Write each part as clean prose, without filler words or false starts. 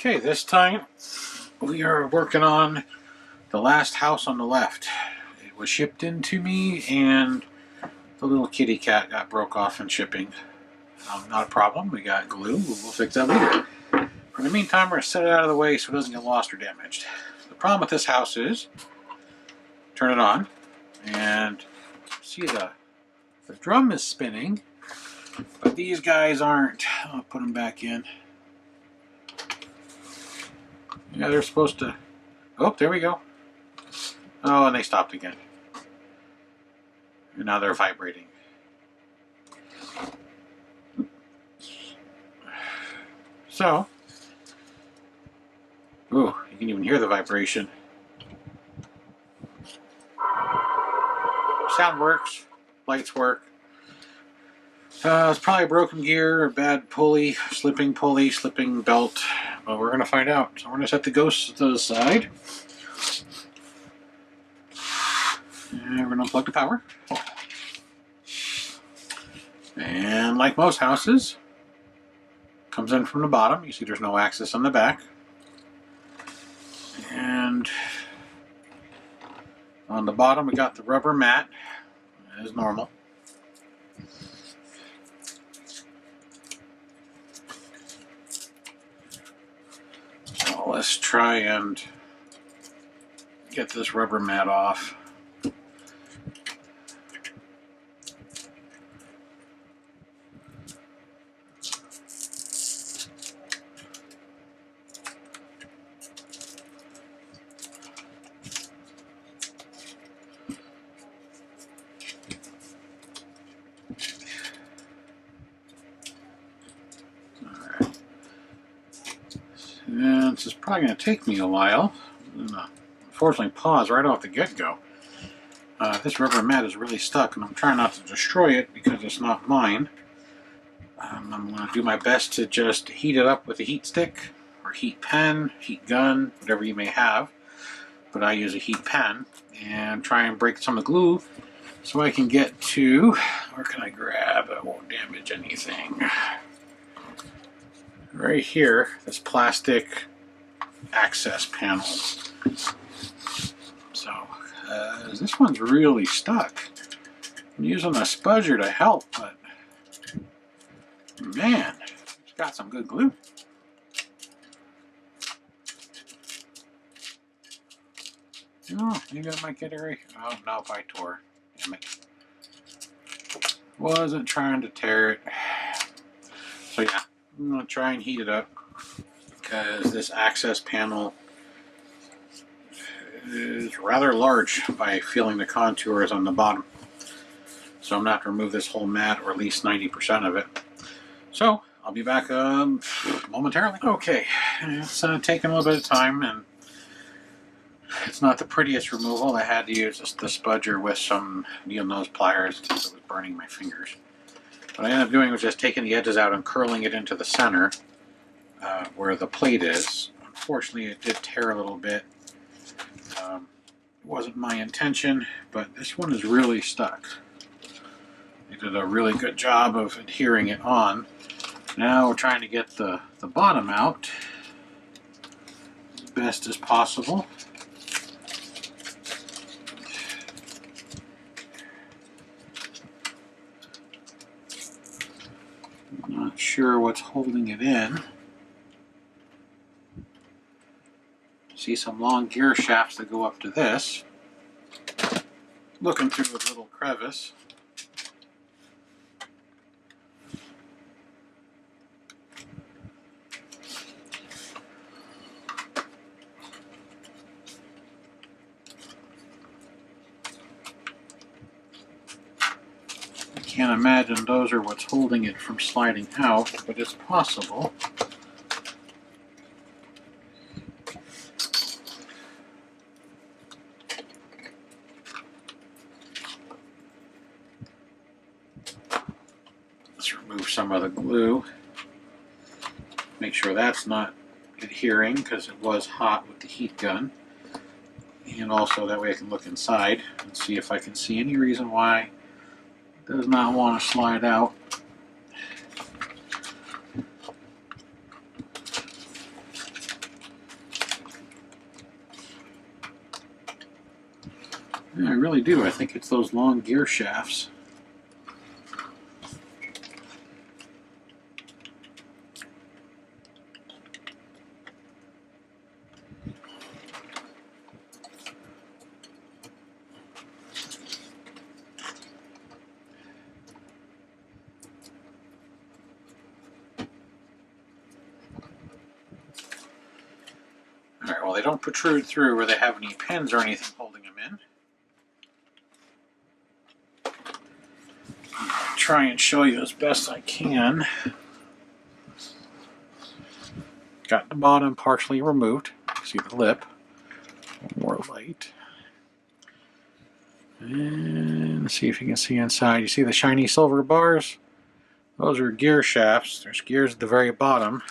Okay, this time we are working on the last house on the left. It was shipped in to me and the little kitty cat got broke off in shipping. Not a problem, we got glue, we'll fix that later. For the meantime, we're going to set it out of the way so it doesn't get lost or damaged. The problem with this house is, turn it on, and see the drum is spinning, but these guys aren't. I'll put them back in. Yeah, they're supposed to. Oh, there we go. Oh, and they stopped again. And now they're vibrating. So, ooh, you can even hear the vibration. Sound works, lights work. It's probably a broken gear, a bad pulley, slipping belt. Well, we're going to find out. So we're going to set the ghosts to the side. And we're going to unplug the power. And like most houses, comes in from the bottom. You see there's no access on the back. And on the bottom we got the rubber mat, as normal. So let's try and get this rubber mat off. And this is probably going to take me a while. Unfortunately, pause right off the get-go. This rubber mat is really stuck, and I'm trying not to destroy it because it's not mine. I'm going to do my best to just heat it up with a heat stick, or heat pen, heat gun, whatever you may have. But I use a heat pen, and try and break some of the glue so I can get to, where can I grab? It won't damage anything. Right here, this plastic access panel. So, this one's really stuck. I'm using a spudger to help, but man, it's got some good glue. Oh, maybe I might get it right. Oh, no, I tore. Damn it. Wasn't trying to tear it. So yeah. I'm going to try and heat it up because this access panel is rather large by feeling the contours on the bottom. So I'm going to have to remove this whole mat, or at least 90% of it. So I'll be back momentarily. Okay, it's taking a little bit of time, and it's not the prettiest removal. I had to use the spudger with some needle nose pliers because it was burning my fingers. What I ended up doing was just taking the edges out and curling it into the center where the plate is. Unfortunately, it did tear a little bit. It wasn't my intention, but this one is really stuck. They did a really good job of adhering it on. Now we're trying to get the bottom out as best as possible. Not sure what's holding it in. See some long gear shafts that go up to this. Looking through a little crevice. Can't imagine those are what's holding it from sliding out, but it's possible. Let's remove some of the glue. Make sure that's not adhering because it was hot with the heat gun. And also that way I can look inside and see if I can see any reason why it does not want to slide out. Yeah, I really do. I think it's those long gear shafts. Alright, well, they don't protrude through where they have any pins or anything holding them in. I'll try and show you as best I can. Got the bottom partially removed. See the lip. More light. And see if you can see inside. You see the shiny silver bars? Those are gear shafts. There's gears at the very bottom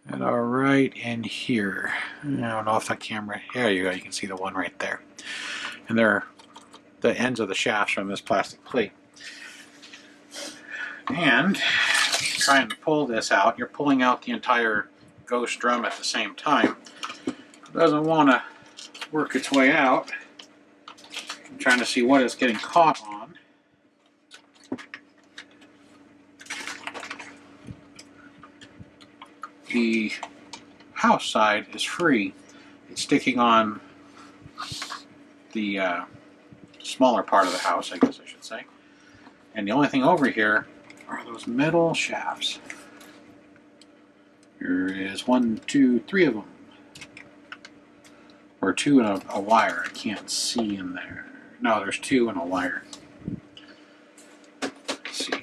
that are right in here. I don't know if that camera... There you go. You can see the one right there. And they're the ends of the shafts from this plastic plate. And trying to pull this out, you're pulling out the entire ghost drum at the same time. It doesn't want to work its way out. I'm trying to see what it's getting caught on. The house side is free. It's sticking on the smaller part of the house, I guess I should say. And the only thing over here are those metal shafts. There is 1, 2, 3 of them. Or 2 and a wire. I can't see in there. No, there's 2 and a wire. Let's see.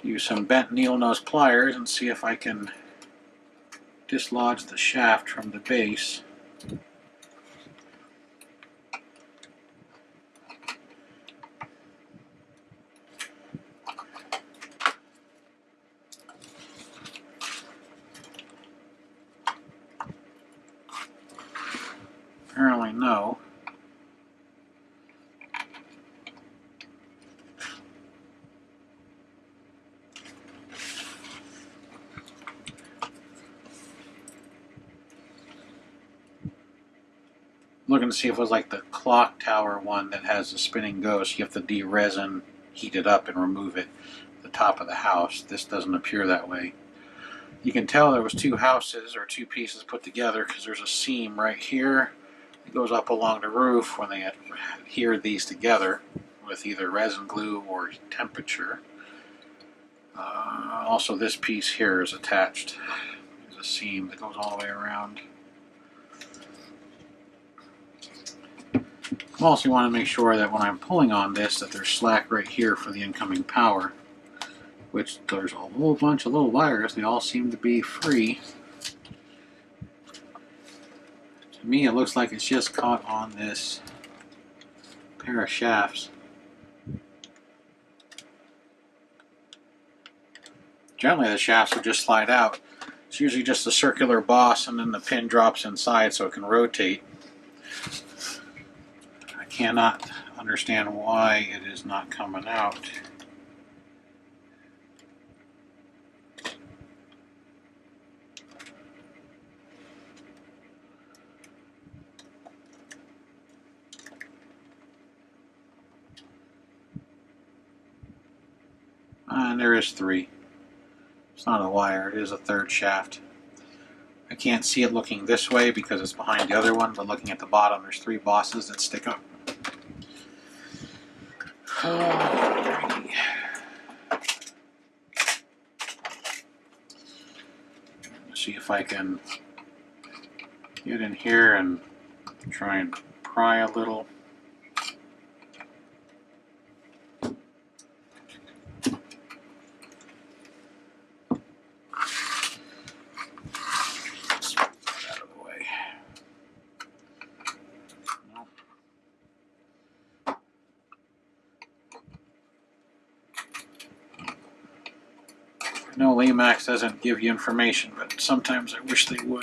Use some bent needle nose pliers and see if I can dislodge the shaft from the base. Apparently no. Looking to see if it was like the clock tower one that has the spinning ghost. You have to de-resin, heat it up, and remove it at the top of the house. This doesn't appear that way. You can tell there was 2 houses or 2 pieces put together because there's a seam right here. It goes up along the roof when they adhere these together with either resin glue or temperature. Also, this piece here is attached. There's a seam that goes all the way around. I also want to make sure that when I'm pulling on this that there's slack right here for the incoming power, which there's a whole bunch of little wires. They all seem to be free. To me, it looks like it's just caught on this pair of shafts. Generally, the shafts will just slide out. It's usually just a circular boss and then the pin drops inside so it can rotate. I cannot understand why it is not coming out. And there is 3. It's not a wire, it is a 3rd shaft. I can't see it looking this way because it's behind the other one, but looking at the bottom, there's 3 bosses that stick up. Alrighty. Let's see if I can get in here and try and pry a little. No, Lemax doesn't give you information, but sometimes I wish they would.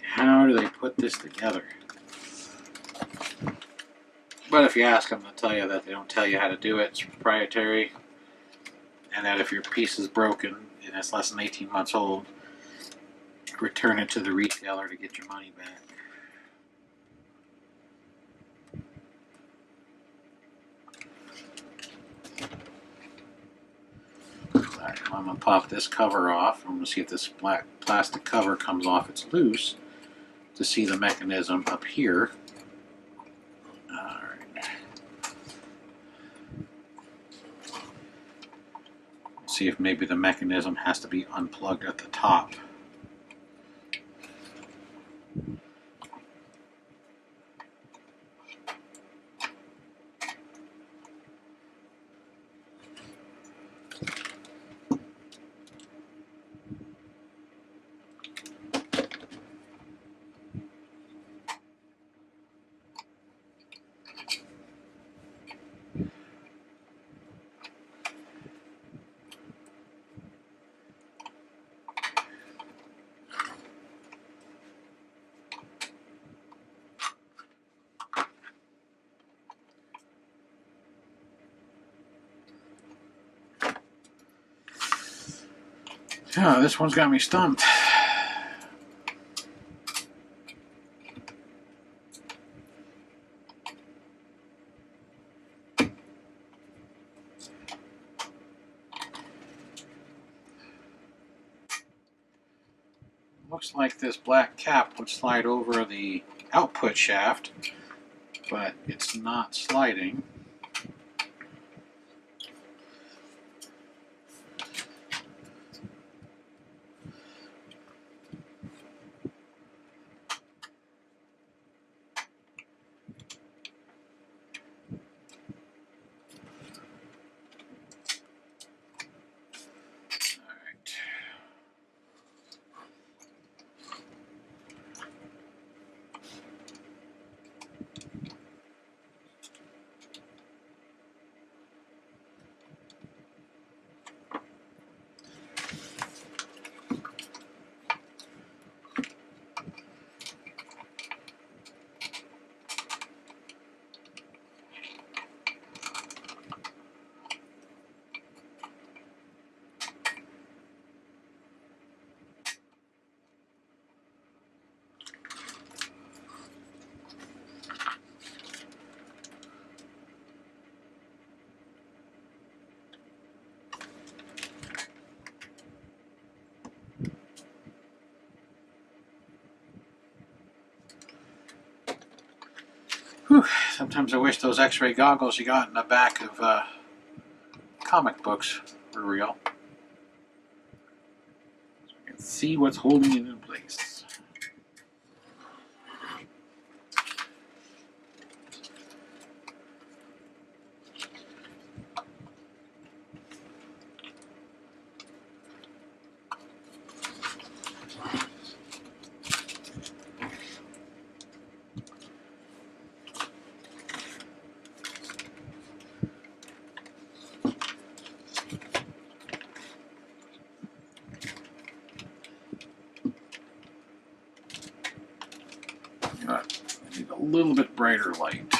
How do they put this together? But if you ask them, they'll tell you that they don't tell you how to do it. It's proprietary. And that if your piece is broken and it's less than 18 months old, return it to the retailer to get your money back. I'm going to pop this cover off. I'm going to see if this black plastic cover comes off. It's loose to see the mechanism up here. Alright. See if maybe the mechanism has to be unplugged at the top. Oh, this one's got me stumped. Looks like this black cap would slide over the output shaft, but it's not sliding. Whew. Sometimes I wish those x-ray goggles you got in the back of comic books were real. So you can see what's holding it in place. I need a little bit brighter light.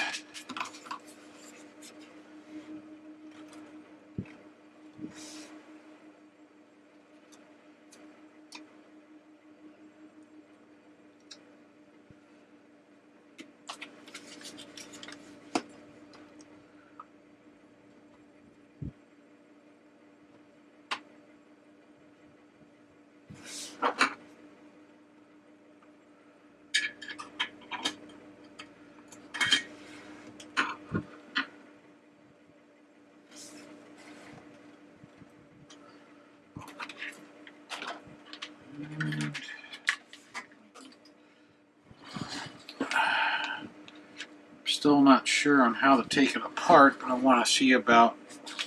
Still not sure on how to take it apart, but I want to see about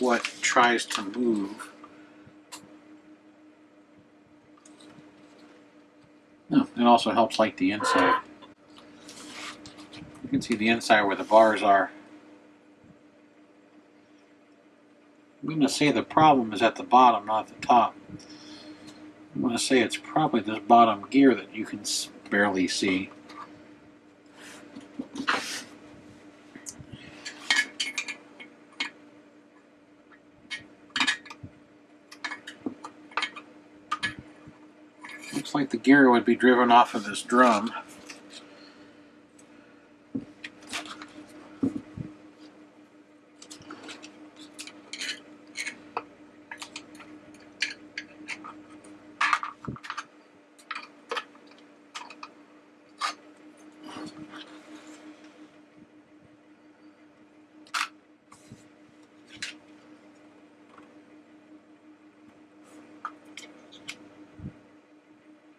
what tries to move. Oh, it also helps light the inside. You can see the inside where the bars are. I'm going to say the problem is at the bottom, not the top. I'm going to say it's probably this bottom gear that you can barely see. Looks like the gear would be driven off of this drum.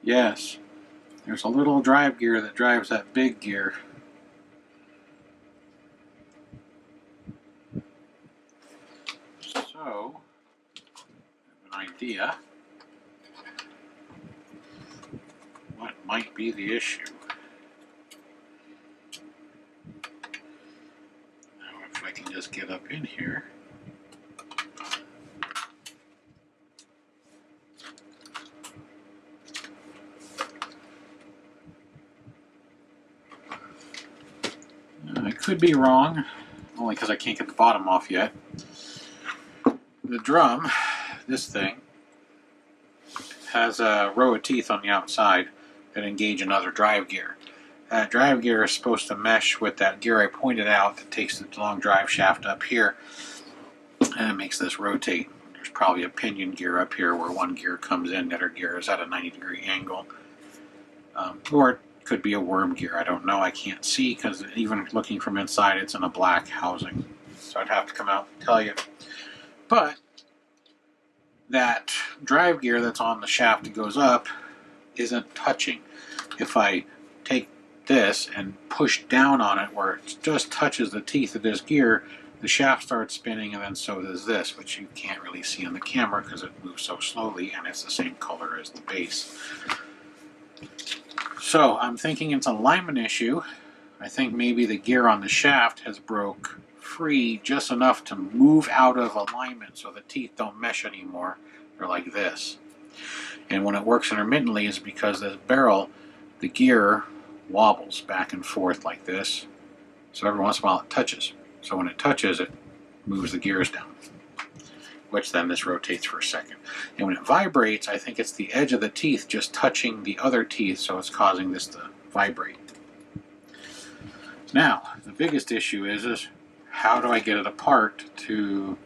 Yes, there's a little drive gear that drives that big gear. So, I have an idea what might be the issue. Now, if I can just get up in here. I could be wrong, only because I can't get the bottom off yet. The drum, this thing, has a row of teeth on the outside that engage another drive gear. That drive gear is supposed to mesh with that gear I pointed out that takes the long drive shaft up here, and it makes this rotate. There's probably a pinion gear up here where one gear comes in, the other gear is at a 90-degree angle. Or it could be a worm gear, I don't know, I can't see because even looking from inside it's in a black housing. So I'd have to come out and tell you. But that drive gear that's on the shaft that goes up isn't touching. If I take this and push down on it where it just touches the teeth of this gear, the shaft starts spinning, and then so does this, which you can't really see on the camera because it moves so slowly and it's the same color as the base. So I'm thinking it's an alignment issue. I think maybe the gear on the shaft has broke free just enough to move out of alignment so the teeth don't mesh anymore. They're like this. And when it works intermittently is because this barrel, the gear wobbles back and forth like this. So every once in a while it touches. So when it touches, it moves the gears down, which then this rotates for a second. And when it vibrates, I think it's the edge of the teeth just touching the other teeth, so it's causing this to vibrate. Now, the biggest issue is how do I get it apart to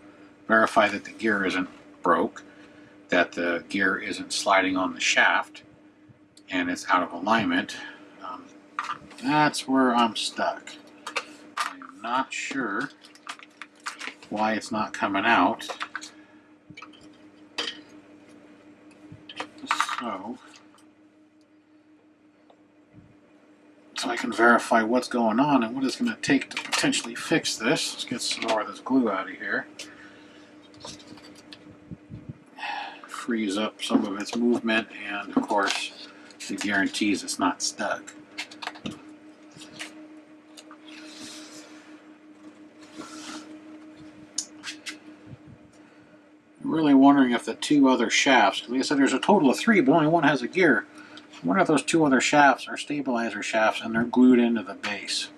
verify that the gear isn't broke, that the gear isn't sliding on the shaft, and it's out of alignment. That's where I'm stuck. I'm not sure why it's not coming out. So I can verify what's going on and what it's going to take to potentially fix this. Let's get some more of this glue out of here. Frees up some of its movement, and of course it guarantees it's not stuck. I'm really wondering if the two other shafts, like I said, there's a total of 3, but only one has a gear. I wonder if those 2 other shafts are stabilizer shafts and they're glued into the base.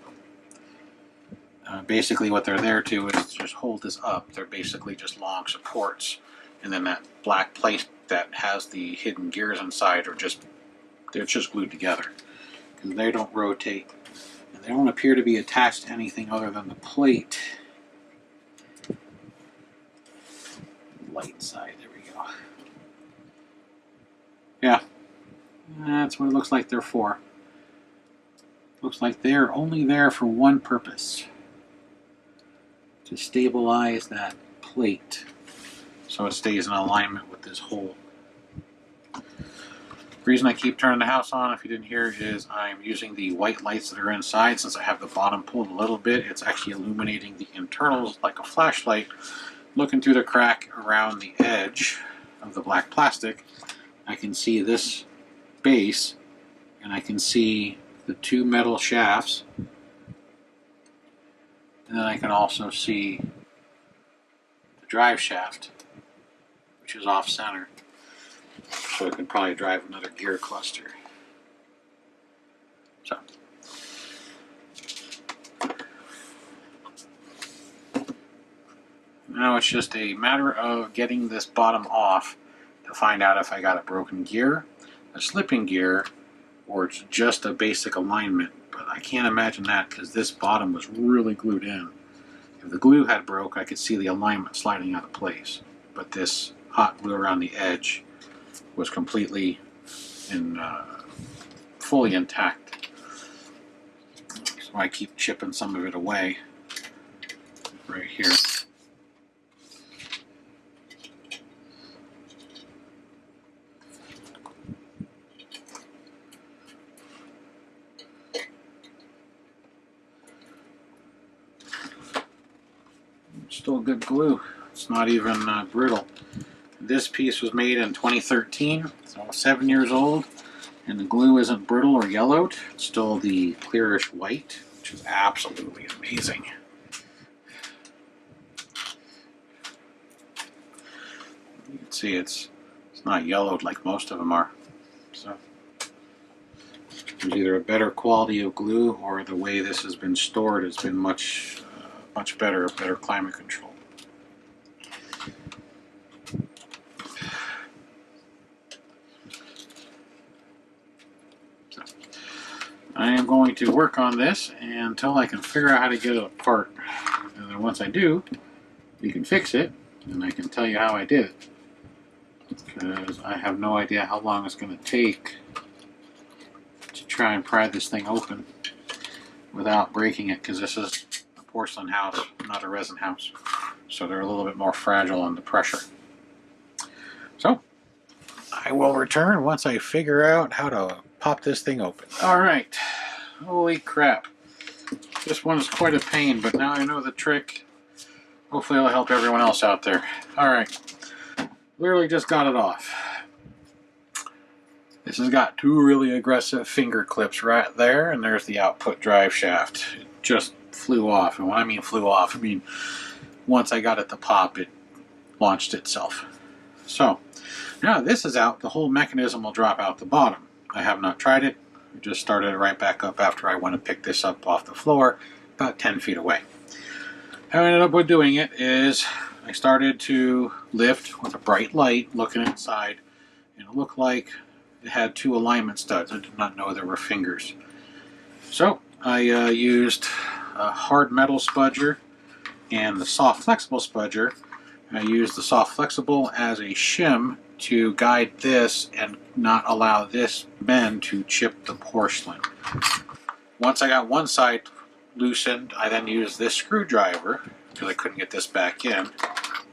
Basically what they're there to is just hold this up. They're basically just long supports. And then that black plate that has the hidden gears inside they're just glued together. Because they don't rotate. And they don't appear to be attached to anything other than the plate. Light side, there we go. Yeah. That's what it looks like they're for. Looks like they're only there for one purpose. To stabilize that plate so it stays in alignment with this hole. The reason I keep turning the house on, if you didn't hear, is I'm using the white lights that are inside. Since I have the bottom pulled a little bit, it's actually illuminating the internals like a flashlight. Looking through the crack around the edge of the black plastic, I can see this base, and I can see the 2 metal shafts, and then I can also see the drive shaft, which is off center, so it can probably drive another gear cluster. So now it's just a matter of getting this bottom off to find out if I got a broken gear, a slipping gear, or it's just a basic alignment. But I can't imagine that because this bottom was really glued in. If the glue had broke, I could see the alignment sliding out of place. But this hot glue around the edge was completely and fully intact. why I keep chipping some of it away right here. Still good glue. It's not even brittle. This piece was made in 2013, so 7 years old, and the glue isn't brittle or yellowed. It's still the clearish white, which is absolutely amazing. You can see it's not yellowed like most of them are. So there's either a better quality of glue or the way this has been stored has been much better climate control. So, I am going to work on this until I can figure out how to get it apart. And then once I do, you can fix it, and I can tell you how I did it. Because I have no idea how long it's going to take to try and pry this thing open without breaking it, because this is a porcelain house, not a resin house. So they're a little bit more fragile under pressure. So I will return once I figure out how to pop this thing open. Alright, holy crap. This one is quite a pain, but now I know the trick. Hopefully it'll help everyone else out there. Alright, literally just got it off. This has got two really aggressive finger clips right there, and there's the output drive shaft. It just flew off, and when I mean flew off, I mean once I got it to pop, it launched itself. So, now this is out, the whole mechanism will drop out the bottom. I have not tried it. I just started it right back up after I went to pick this up off the floor, about 10 feet away. How I ended up with doing it is I started to lift with a bright light, looking inside, and it looked like it had two alignment studs. I did not know there were fingers. So I used a hard metal spudger and the soft flexible spudger. I used the soft flexible as a shim to guide this and not allow this bend to chip the porcelain. Once I got one side loosened, I then used this screwdriver, because I couldn't get this back in,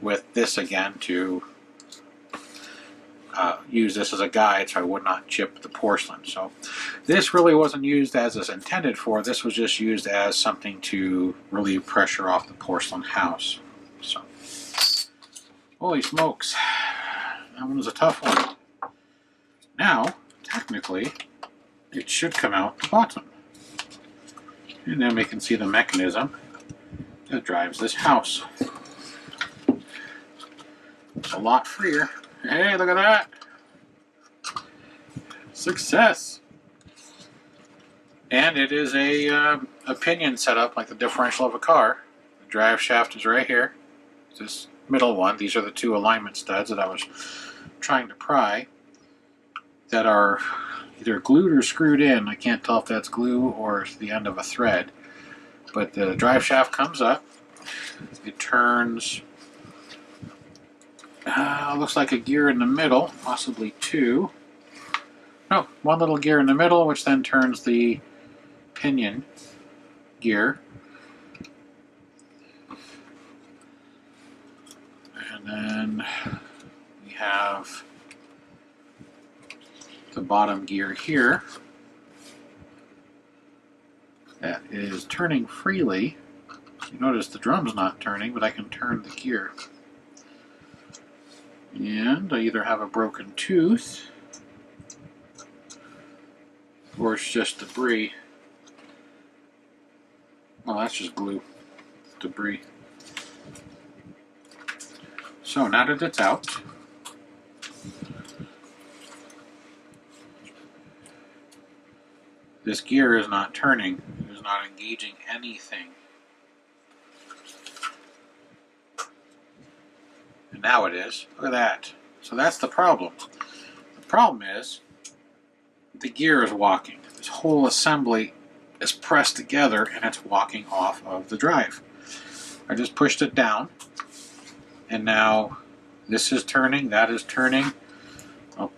with this again to use this as a guide so I would not chip the porcelain. So this really wasn't used as it's intended for. This was just used as something to relieve pressure off the porcelain house. So, holy smokes, that one was a tough one. Now, technically, it should come out the bottom. And then we can see the mechanism that drives this house. It's a lot freer. Hey, look at that! Success! And it is a pinion setup like the differential of a car. The drive shaft is right here. This middle one. These are the two alignment studs that I was trying to pry that are either glued or screwed in. I can't tell if that's glue or the end of a thread. But the drive shaft comes up. It turns, looks like a gear in the middle, possibly two. No, one little gear in the middle, which then turns the pinion gear. And then we have the bottom gear here that is turning freely. You notice the drum's not turning, but I can turn the gear. And I either have a broken tooth or it's just debris. Well, that's just glue. Debris. So now that it's out, this gear is not turning. It is not engaging anything. And now it is. Look at that. So that's the problem. The problem is the gear is walking. This whole assembly is pressed together and it's walking off of the drive. I just pushed it down and now this is turning, that is turning. Oh,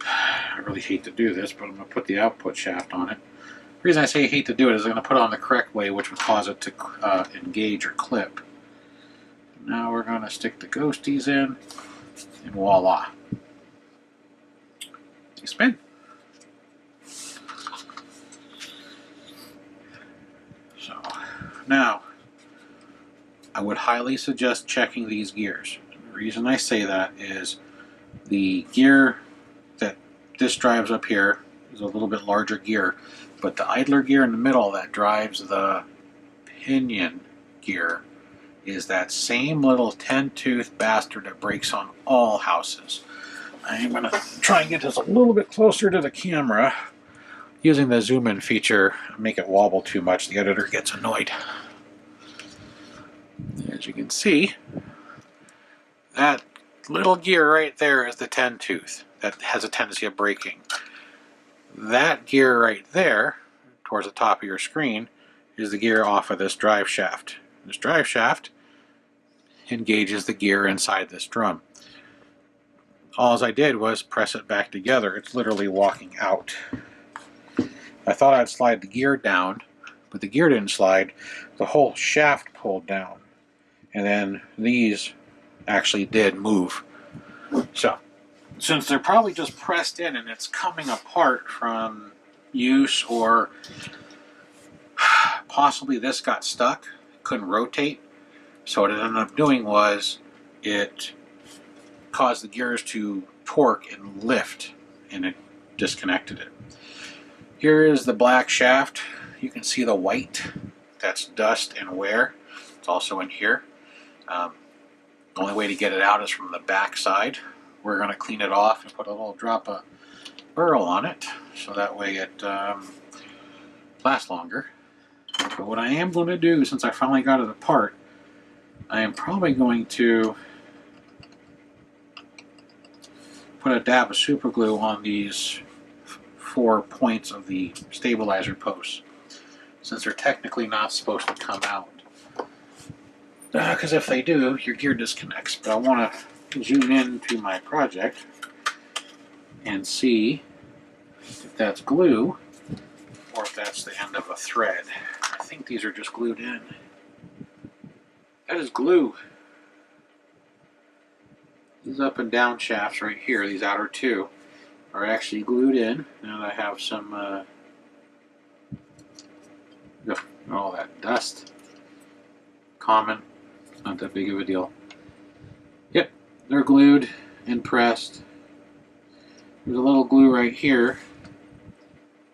I really hate to do this, but I'm going to put the output shaft on it. The reason I say I hate to do it is I'm going to put it on the correct way, which would cause it to engage or clip. Now we're going to stick the ghosties in, and voila. You spin. So now I would highly suggest checking these gears. The reason I say that is the gear that this drives up here is a little bit larger gear, but the idler gear in the middle that drives the pinion gear is that same little 10-tooth bastard that breaks on all houses. I'm going to try and get this a little bit closer to the camera using the zoom in feature. Make it wobble too much, the editor gets annoyed. As you can see, that little gear right there is the 10-tooth that has a tendency of breaking. That gear right there, towards the top of your screen, is the gear off of this drive shaft. This drive shaft engages the gear inside this drum. All I did was press it back together. It's literally walking out. I thought I'd slide the gear down, but the gear didn't slide. The whole shaft pulled down. And then these actually did move. So, since they're probably just pressed in and it's coming apart from use, or possibly this got stuck, couldn't rotate, so what it ended up doing was it caused the gears to torque and lift, and it disconnected it. Here is the black shaft. You can see the white. That's dust and wear. It's also in here. The only way to get it out is from the back side. We're going to clean it off and put a little drop of burl on it, so that way it lasts longer. But what I am going to do, since I finally got it apart, I am probably going to put a dab of super glue on these 4 points of the stabilizer posts, since they're technically not supposed to come out. Because if they do, your gear disconnects. But I want to zoom in to my project and see if that's glue or if that's the end of a thread. I think these are just glued in. That is glue. These up and down shafts right here, these outer two, are actually glued in. Now I have some all that dust. Common. Not that big of a deal. Yep, they're glued and pressed. There's a little glue right here,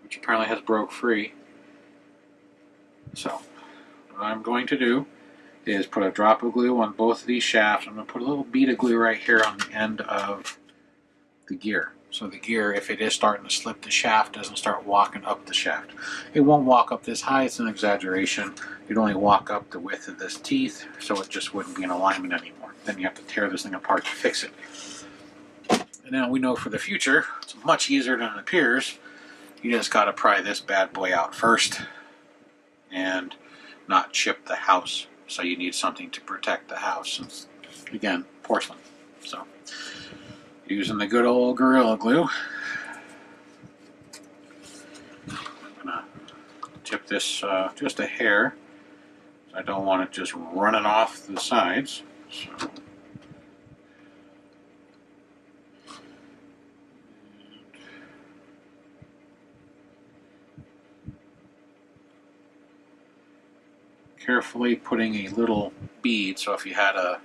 which apparently has broke free. So, what I'm going to do is put a drop of glue on both of these shafts. I'm going to put a little bead of glue right here on the end of the gear. So the gear, if it is starting to slip, the shaft doesn't start walking up the shaft. It won't walk up this high, it's an exaggeration. It'd only walk up the width of this teeth, so it just wouldn't be in alignment anymore. Then you have to tear this thing apart to fix it. And now we know for the future, it's much easier than it appears. You just got to pry this bad boy out first and not chip the house. So you need something to protect the house. Since, again, porcelain. So, using the good old Gorilla Glue, I'm going to tip this just a hair. I don't want it just running off the sides. So, carefully putting a little bead, so if you had an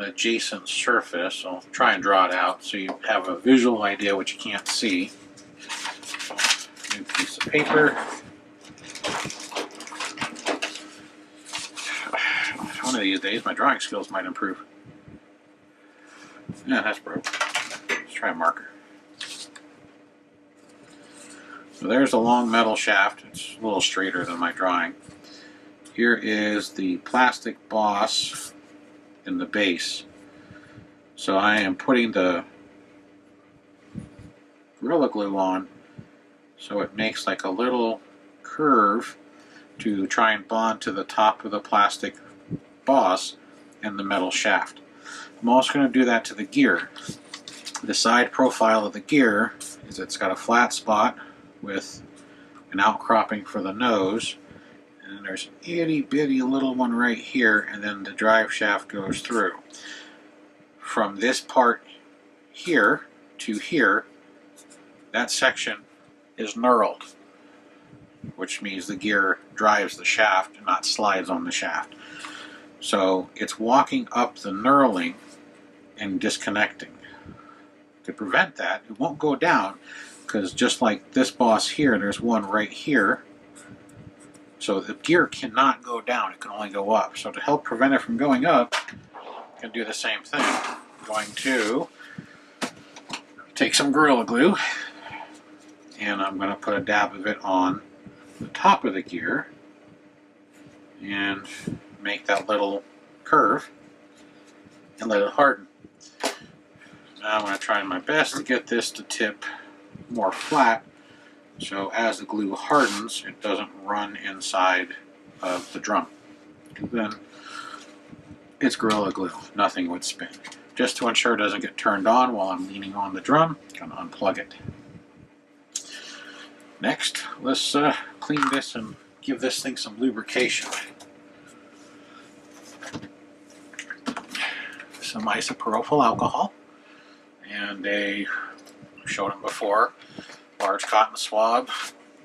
adjacent surface, I'll try and draw it out so you have a visual idea what you can't see. New piece of paper. One of these days my drawing skills might improve. Yeah, that's broke. Let's try a marker. So there's a long metal shaft. It's a little straighter than my drawing. Here is the plastic boss in the base. So I am putting the Gorilla Glue on so it makes like a little curve to try and bond to the top of the plastic boss and the metal shaft. I'm also going to do that to the gear. The side profile of the gear is it's got a flat spot with an outcropping for the nose, and then there's an itty bitty little one right here, and then the drive shaft goes through. From this part here to here, that section is knurled, which means the gear drives the shaft and not slides on the shaft. So it's walking up the knurling and disconnecting. To prevent that, it won't go down, because just like this boss here, there's one right here. So the gear cannot go down, it can only go up. So to help prevent it from going up, you can do the same thing. I'm going to take some Gorilla Glue, and I'm going to put a dab of it on the top of the gear and make that little curve and let it harden. Now I'm going to try my best to get this to tip more flat, so as the glue hardens, it doesn't run inside of the drum. Then it's Gorilla Glue, nothing would spin. Just to ensure it doesn't get turned on while I'm leaning on the drum, I'm going to unplug it. Next, let's clean this and give this thing some lubrication. Some isopropyl alcohol and a, I've showed them before, large cotton swab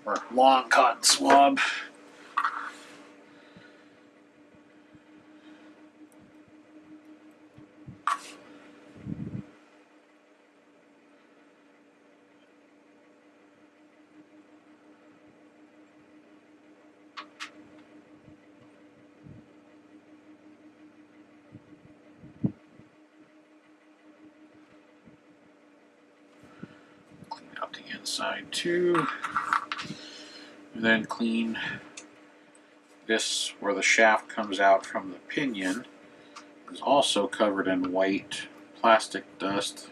or long cotton swab. Up the inside too, and then clean this where the shaft comes out from the pinion. Is also covered in white plastic dust.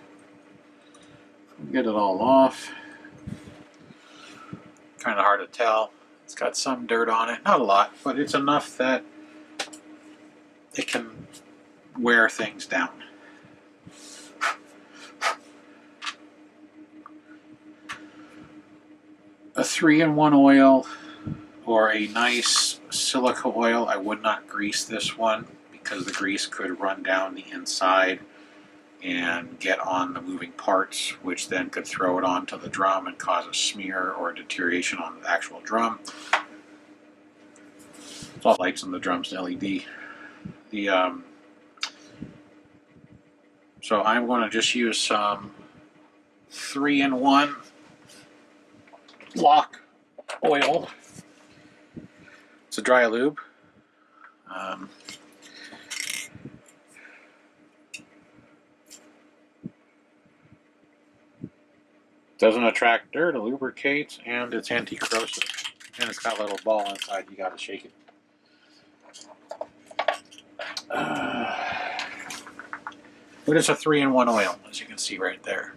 Get it all off. Kind of hard to tell. It's got some dirt on it, not a lot, but it's enough that it can wear things down. A 3-in-1 oil or a nice silica oil. I would not grease this one because the grease could run down the inside and get on the moving parts, which then could throw it onto the drum and cause a smear or a deterioration on the actual drum. It's all lights on the drum's LED. So I'm going to just use some 3-in-1 lock oil. It's a dry lube. Doesn't attract dirt, it lubricates, and it's anti-corrosive. And it's got a little ball inside, you gotta shake it. But it's a 3-in-1 oil, as you can see right there.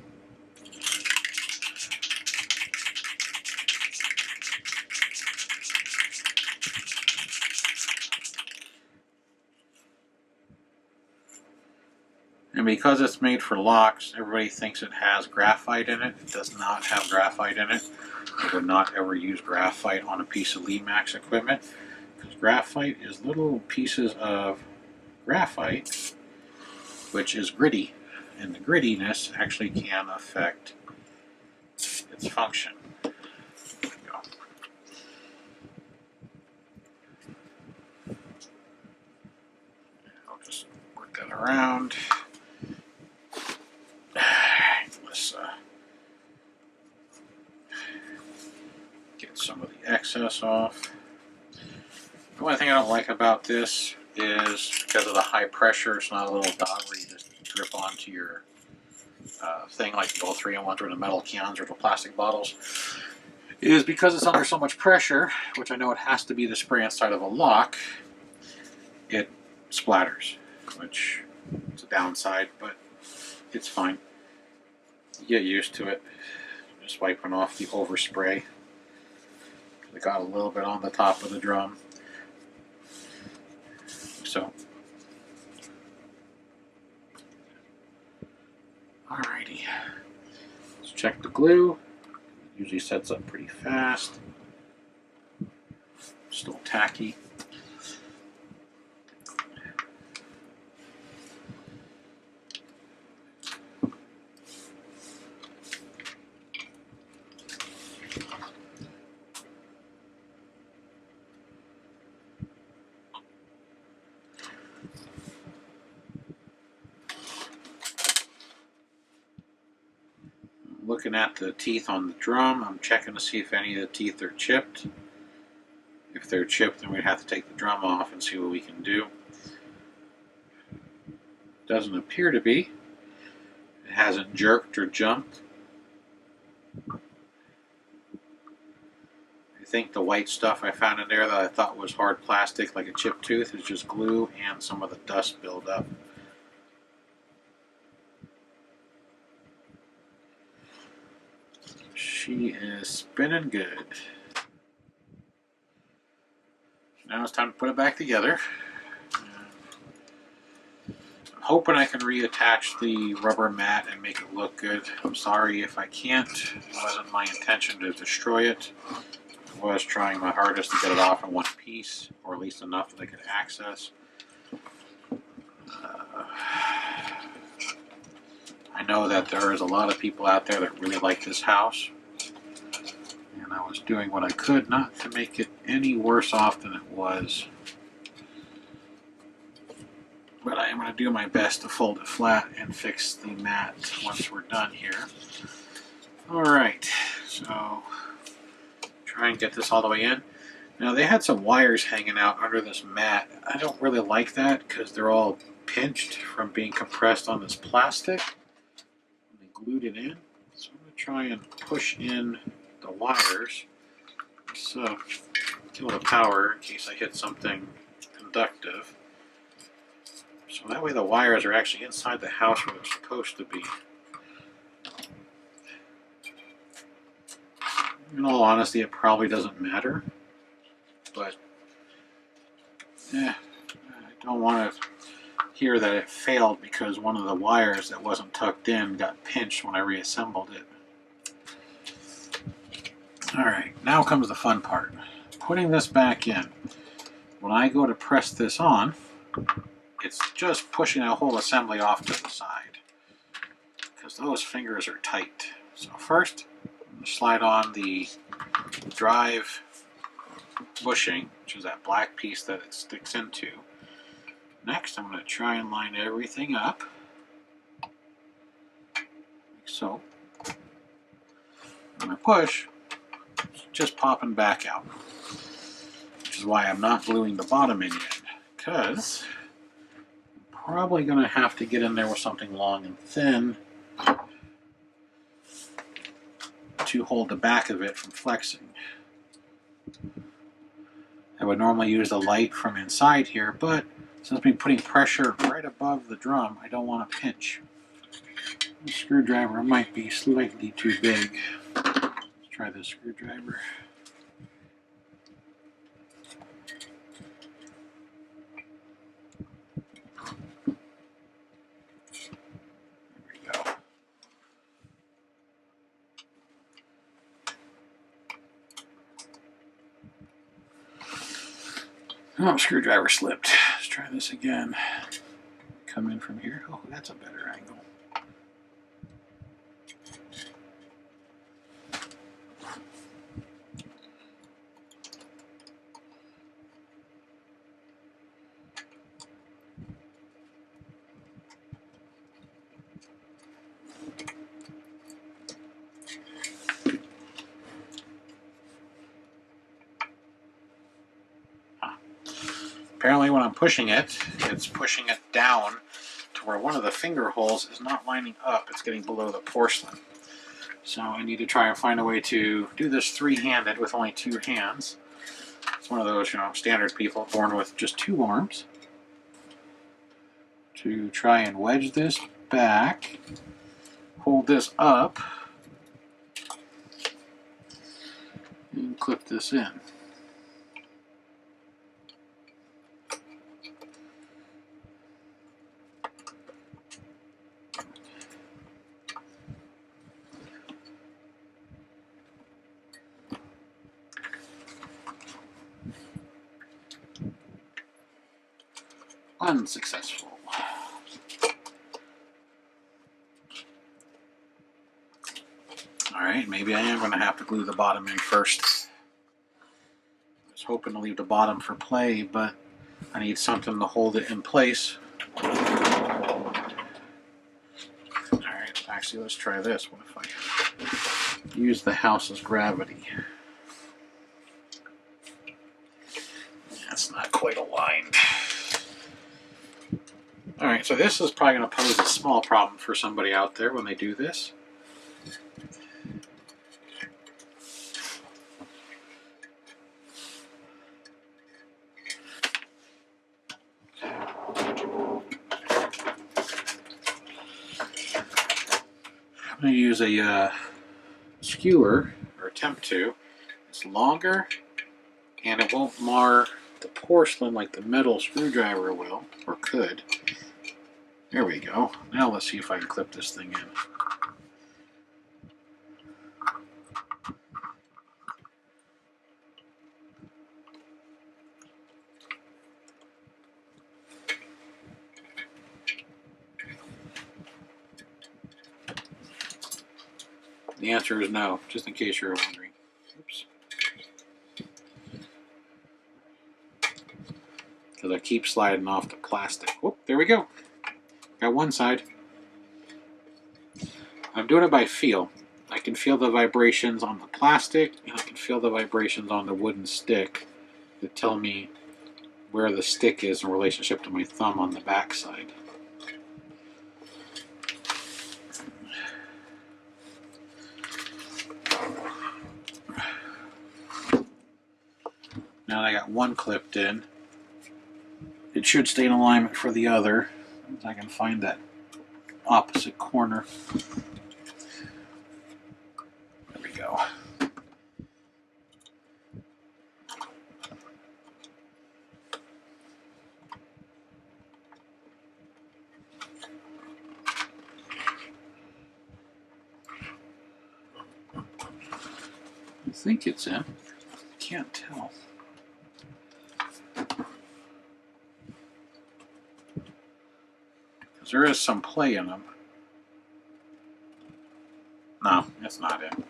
And because it's made for locks, everybody thinks it has graphite in it. It does not have graphite in it. I would not ever use graphite on a piece of Lemax equipment, because graphite is little pieces of graphite, which is gritty, and the grittiness actually can affect its function. There we go. I'll just work that around. Let's get some of the excess off. The only thing I don't like about this is because of the high pressure, it's not a little dot where you just drip onto your thing like the old 3-in-1s or the metal cans or the plastic bottles. It is because it's under so much pressure, which I know it has to be the spray inside of a lock, it splatters, which is a downside, but it's fine. You get used to it. Just wiping off the overspray. I got a little bit on the top of the drum. So, alrighty. Let's check the glue. It usually sets up pretty fast. Still tacky. Looking at the teeth on the drum, I'm checking to see if any of the teeth are chipped. If they're chipped, then we'd have to take the drum off and see what we can do. Doesn't appear to be. It hasn't jerked or jumped. I think the white stuff I found in there that I thought was hard plastic, like a chipped tooth, is just glue and some of the dust buildup. She is spinning good. Now it's time to put it back together. I'm hoping I can reattach the rubber mat and make it look good. I'm sorry if I can't. It wasn't my intention to destroy it. I was trying my hardest to get it off in one piece, or at least enough that I could access. I know that there is a lot of people out there that really like this house, and I was doing what I could not to make it any worse off than it was. But I am going to do my best to fold it flat and fix the mat once we're done here. Alright, so try and get this all the way in. Now they had some wires hanging out under this mat. I don't really like that because they're all pinched from being compressed on this plastic. They glued it in. So I'm going to try and push in the wires. So kill the power in case I hit something conductive. So that way the wires are actually inside the house where they're supposed to be. In all honesty, it probably doesn't matter. But I don't want to hear that it failed because one of the wires that wasn't tucked in got pinched when I reassembled it. Alright, now comes the fun part. Putting this back in. When I go to press this on, it's just pushing that whole assembly off to the side because those fingers are tight. So first, I'm going to slide on the drive bushing, which is that black piece that it sticks into. Next, I'm going to try and line everything up, like so. When I push, it's just popping back out, which is why I'm not gluing the bottom in yet, because I'm probably going to have to get in there with something long and thin to hold the back of it from flexing. I would normally use the light from inside here, but since I'm putting pressure right above the drum, I don't want to pinch. The screwdriver might be slightly too big. Let's try this screwdriver. There we go. Oh, screwdriver slipped. Let's try this again. Come in from here. Oh, that's a better angle. Apparently when I'm pushing it, it's pushing it down to where one of the finger holes is not lining up. It's getting below the porcelain. So I need to try and find a way to do this three-handed with only two hands. It's one of those, standard people born with just two arms. To try and wedge this back, hold this up, and clip this in. Unsuccessful. Alright, maybe I am going to have to glue the bottom in first. I was hoping to leave the bottom for play, but I need something to hold it in place. Alright, actually let's try this. What if I use the house's gravity? That's not quite aligned. Alright, so this is probably going to pose a small problem for somebody out there when they do this. I'm going to use a skewer, or attempt to. It's longer, and it won't mar the porcelain like the metal screwdriver will, or could. There we go. Now let's see if I can clip this thing in. The answer is no, just in case you're wondering. Oops. Because I keep sliding off the plastic. Whoop, there we go. Got one side. I'm doing it by feel. I can feel the vibrations on the plastic, and I can feel the vibrations on the wooden stick that tell me where the stick is in relationship to my thumb on the back side. Now that I got one clipped in, it should stay in alignment for the other. I can find that opposite corner. There we go. I think it's in. Can't tell. Because there is some play in them. No, it's not in.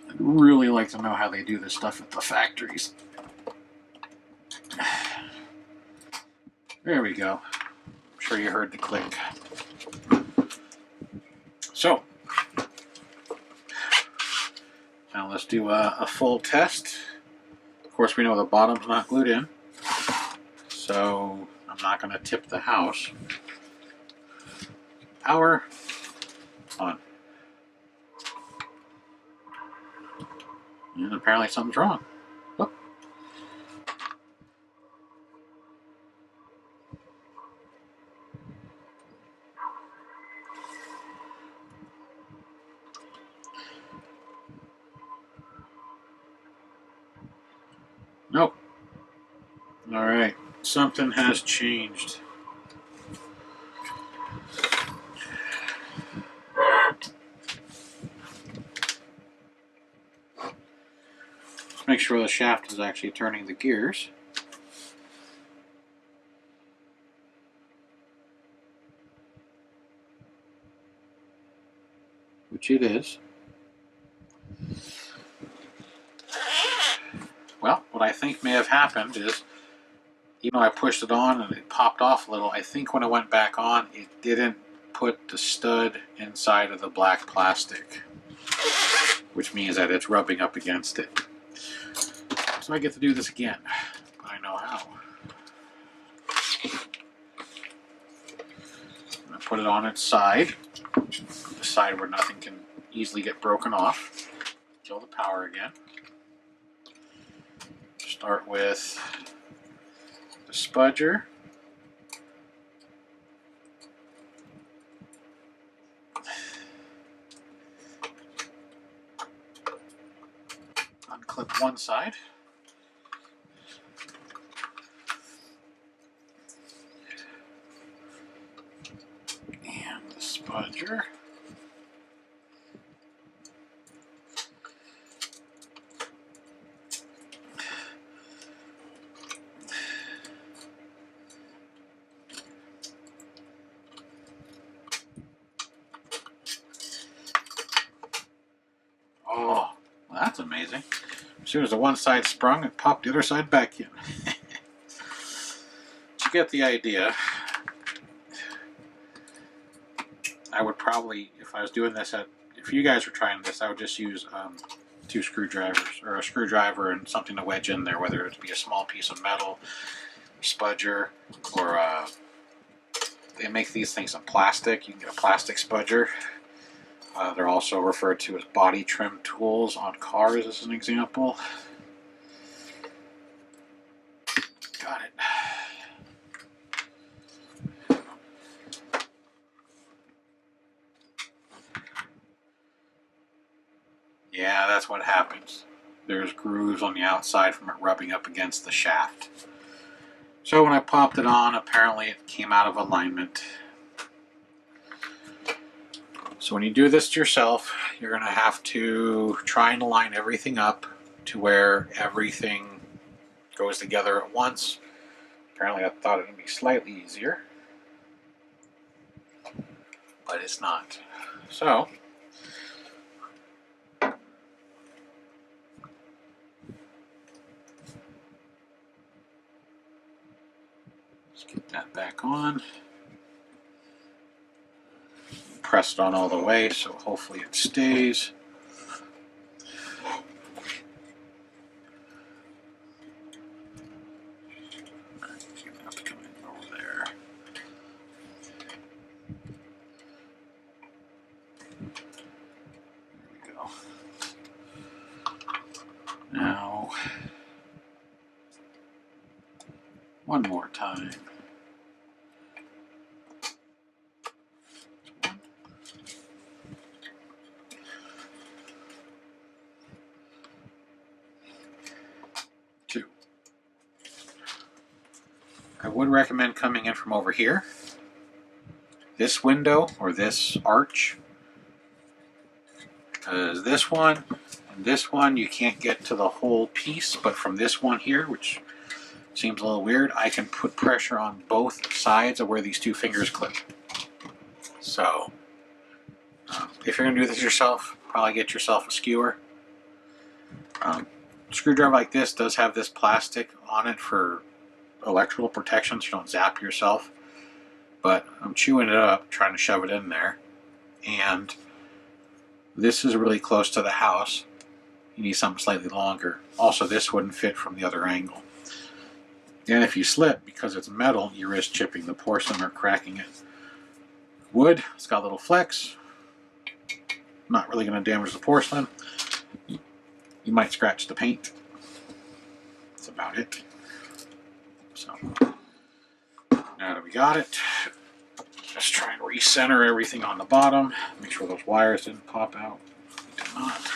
I'd really like to know how they do this stuff at the factories. There we go. I'm sure you heard the click. So, now let's do a full test. Of course, we know the bottom's not glued in, so I'm not going to tip the house. Power on. And apparently something's wrong. Whoop. Nope. Alright, something has changed. Let's make sure the shaft is actually turning the gears. Which it is. Well, what I think may have happened is, even though I pushed it on and it popped off a little, I think when it went back on, it didn't put the stud inside of the black plastic, which means that it's rubbing up against it. So I get to do this again, but I know how. I'm going to put it on its side, the side where nothing can easily get broken off. Kill the power again. Start with the spudger. Unclip one side. And the spudger. Oh, well, that's amazing. As soon as the one side sprung, it popped the other side back in. To get the idea, I would probably, if I was doing this if you guys were trying this, I would just use 2 screwdrivers, or a screwdriver and something to wedge in there, whether it be a small piece of metal, spudger, or they make these things in plastic. You can get a plastic spudger. They're also referred to as body trim tools on cars, as an example. Got it. Yeah, that's what happens. There's grooves on the outside from it rubbing up against the shaft. So when I popped it on, apparently it came out of alignment. So when you do this yourself, you're going to have to try and line everything up to where everything goes together at once. Apparently I thought it would be slightly easier, but it's not. So let's get that back on. Press it on all the way, so hopefully it stays. Have to come in over there. There we go. Now, one more time. 1, 2. I would recommend coming in from over here. This window, or this arch, because this one and this one you can't get to the whole piece, but from this one here, which seems a little weird, I can put pressure on both sides of where these 2 fingers clip. So if you're going to do this yourself, probably get yourself a skewer. Screwdriver like this does have this plastic on it for electrical protection, so you don't zap yourself. But I'm chewing it up, trying to shove it in there. And this is really close to the house. You need something slightly longer. Also, this wouldn't fit from the other angle. And if you slip, because it's metal, you risk chipping the porcelain or cracking it. Wood, it's got a little flex. Not really going to damage the porcelain. You might scratch the paint. That's about it. So, now that we got it, just try and recenter everything on the bottom. Make sure those wires didn't pop out. They did not.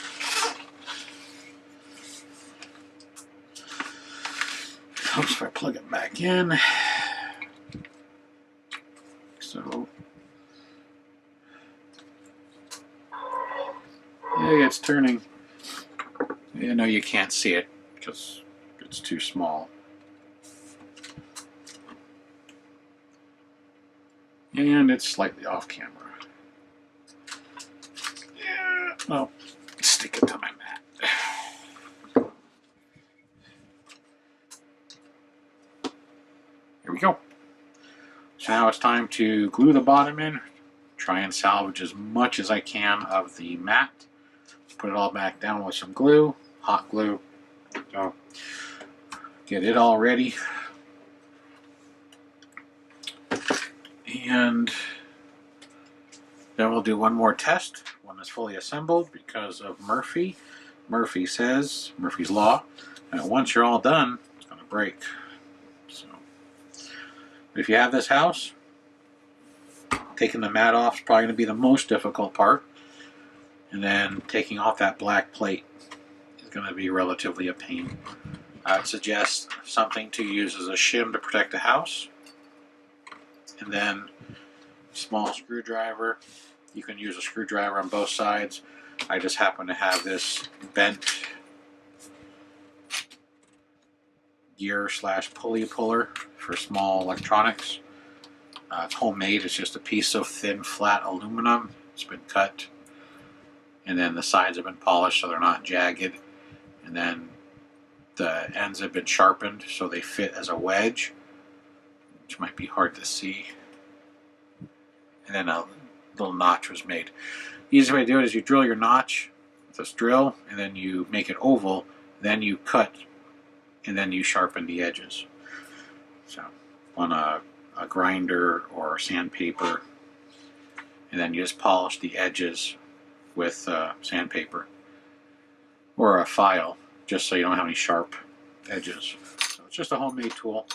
Helps if I plug it back in. So, yeah, it's turning. You know, you can't see it because it's too small. And it's slightly off camera. Yeah, well, stick it to my mat. Here we go. So now it's time to glue the bottom in. Try and salvage as much as I can of the mat. Put it all back down with some glue, hot glue. So get it all ready. And then we'll do one more test when it's fully assembled, because of Murphy. Murphy says, Murphy's Law, that once you're all done, it's going to break. So, if you have this house, taking the mat off is probably going to be the most difficult part. And then taking off that black plate is going to be relatively a pain. I'd suggest something to use as a shim to protect the house. And then small screwdriver. You can use a screwdriver on both sides. I just happen to have this bent gear / pulley puller for small electronics. It's homemade. It's just a piece of thin, flat aluminum. It's been cut and then the sides have been polished so they're not jagged, and then the ends have been sharpened so they fit as a wedge, which might be hard to see. And then a little notch was made. The easiest way to do it is you drill your notch with this drill, and then you make it oval, then you cut, and then you sharpen the edges. So on a grinder or sandpaper, and then you just polish the edges with sandpaper or a file, just so you don't have any sharp edges. So it's just a homemade tool.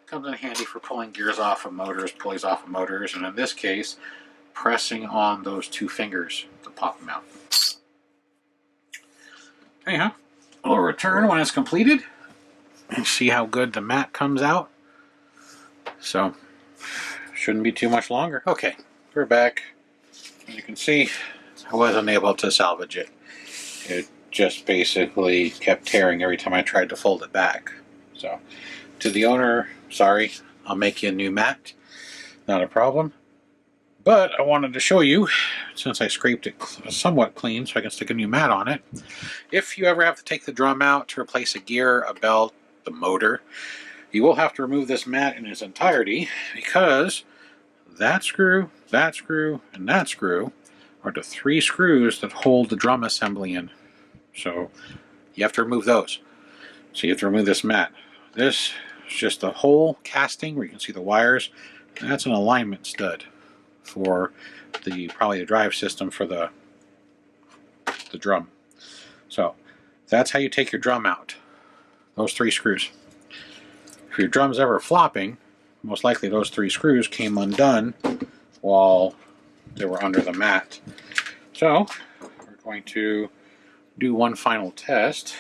Comes in handy for pulling gears off of motors, pulleys off of motors, and in this case, pressing on those two fingers to pop them out. Anyhow, we'll return when it's completed and see how good the mat comes out. So, shouldn't be too much longer. Okay, we're back. As you can see, I wasn't able to salvage it. It just basically kept tearing every time I tried to fold it back. So, to the owner, sorry, I'll make you a new mat. Not a problem. But I wanted to show you, since I scraped it somewhat clean so I can stick a new mat on it, if you ever have to take the drum out to replace a gear, a belt, the motor, you will have to remove this mat in its entirety, because that screw, and that screw are the 3 screws that hold the drum assembly in. So you have to remove those. So you have to remove this mat. This is just the whole casting where you can see the wires, and that's an alignment stud for probably the drive system for the drum. So that's how you take your drum out. Those 3 screws. If your drum's ever flopping, most likely those 3 screws came undone while they were under the mat. So we're going to do one final test.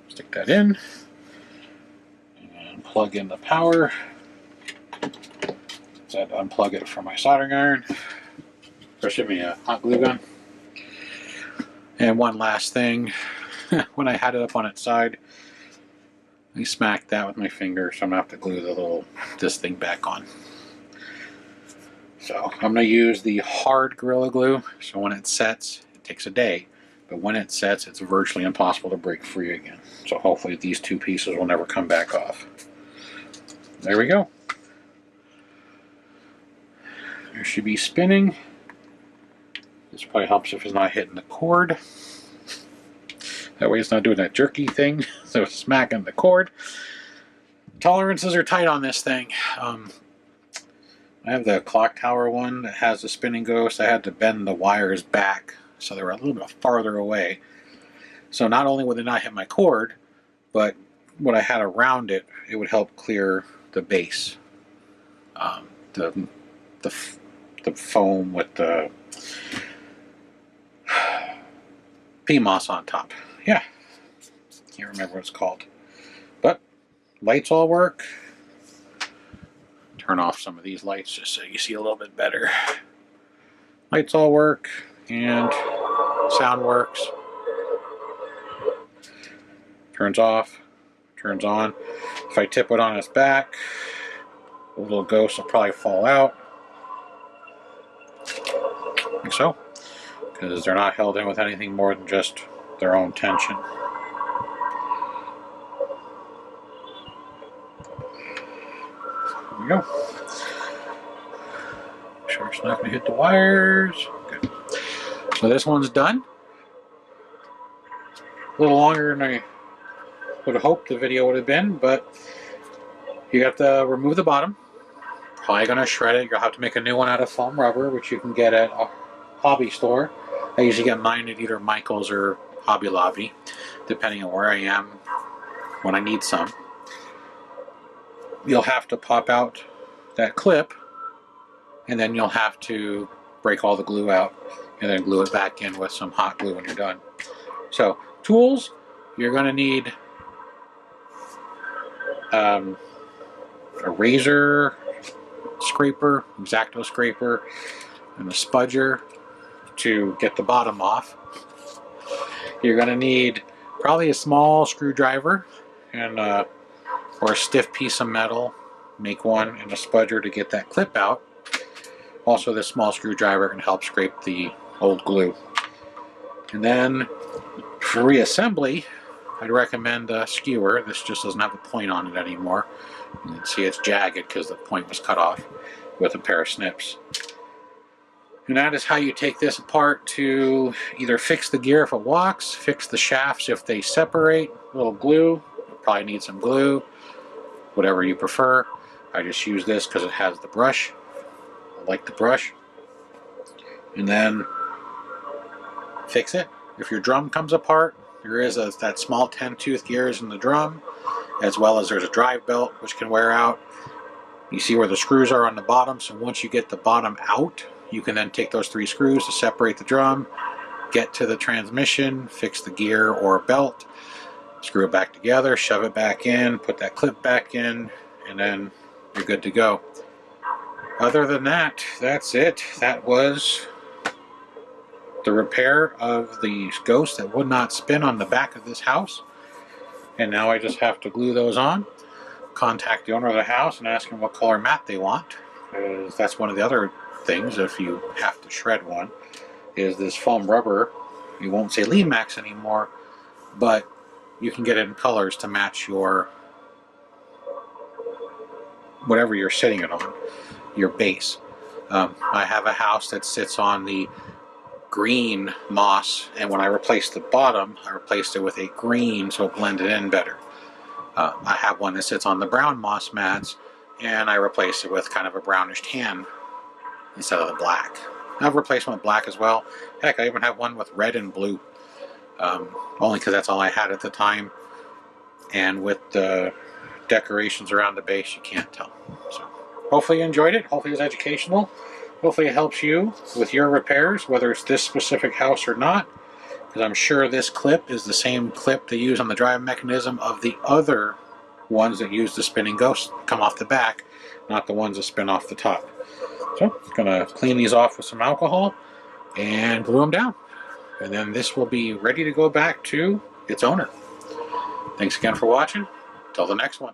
Stick that in and plug in the power. Unplug it from my soldering iron. Or should be a hot glue gun. And one last thing, when I had it up on its side, I smacked that with my finger, so I'm gonna have to glue this thing back on. So I'm gonna use the hard Gorilla Glue. So when it sets, it takes a day, but when it sets, it's virtually impossible to break free again. So hopefully these 2 pieces will never come back off. There we go. It should be spinning. This probably helps if it's not hitting the cord. That way it's not doing that jerky thing, so it's smacking the cord. Tolerances are tight on this thing. I have the clock tower one that has the spinning ghost. I had to bend the wires back so they were a little bit farther away. So not only would they not hit my cord, but what I had around it, it would help clear the base. The foam with the PMOS on top. Yeah, can't remember what it's called. But lights all work. Turn off some of these lights just so you see a little bit better. Lights all work, and sound works. Turns off, turns on. If I tip it on its back, the little ghost will probably fall out. Like so, because they're not held in with anything more than just their own tension. There we go. Make sure it's not going to hit the wires. Good. So this one's done. A little longer than I would have hoped the video would have been, but you have to remove the bottom. Probably going to shred it. You'll have to make a new one out of foam rubber, which you can get at a hobby store. I usually get mine at either Michael's or Hobby Lobby, depending on where I am when I need some. You'll have to pop out that clip, and then you'll have to break all the glue out and then glue it back in with some hot glue when you're done. So, tools, you're going to need a razor scraper, X-Acto scraper, and a spudger to get the bottom off. You're going to need probably a small screwdriver and or a stiff piece of metal. Make one, and a spudger to get that clip out. Also, this small screwdriver can help scrape the old glue. And then for reassembly, I'd recommend a skewer. This just doesn't have a point on it anymore. You can see it's jagged because the point was cut off with a pair of snips. And that is how you take this apart to either fix the gear if it walks, fix the shafts if they separate, a little glue. You'll probably need some glue, whatever you prefer. I just use this because it has the brush. I like the brush. And then fix it. If your drum comes apart, there is that small 10-tooth gears in the drum, as well as there's a drive belt which can wear out. You see where the screws are on the bottom, so once you get the bottom out, you can then take those 3 screws to separate the drum, get to the transmission, fix the gear or belt, screw it back together, shove it back in, put that clip back in, and then you're good to go. Other than that, that's it. That was the repair of the ghost that would not spin on the back of this house. And now I just have to glue those on, contact the owner of the house and ask them what color mat they want. Because that's one of the other things, if you have to shred one, is this foam rubber. You won't say Lemax anymore, but you can get it in colors to match your whatever you're sitting it on, your base. I have a house that sits on the green moss, and when I replaced the bottom, I replaced it with a green so it blended in better. I have one that sits on the brown moss mats, and I replaced it with kind of a brownish tan instead of the black. I've replaced one with black as well. Heck, I even have one with red and blue, only because that's all I had at the time. And with the decorations around the base, you can't tell. So hopefully you enjoyed it. Hopefully it was educational. Hopefully it helps you with your repairs, whether it's this specific house or not, because I'm sure this clip is the same clip they use on the drive mechanism of the other ones that use the spinning ghost come off the back, not the ones that spin off the top. So I'm going to clean these off with some alcohol and glue them down. And then this will be ready to go back to its owner. Thanks again for watching. Till the next one.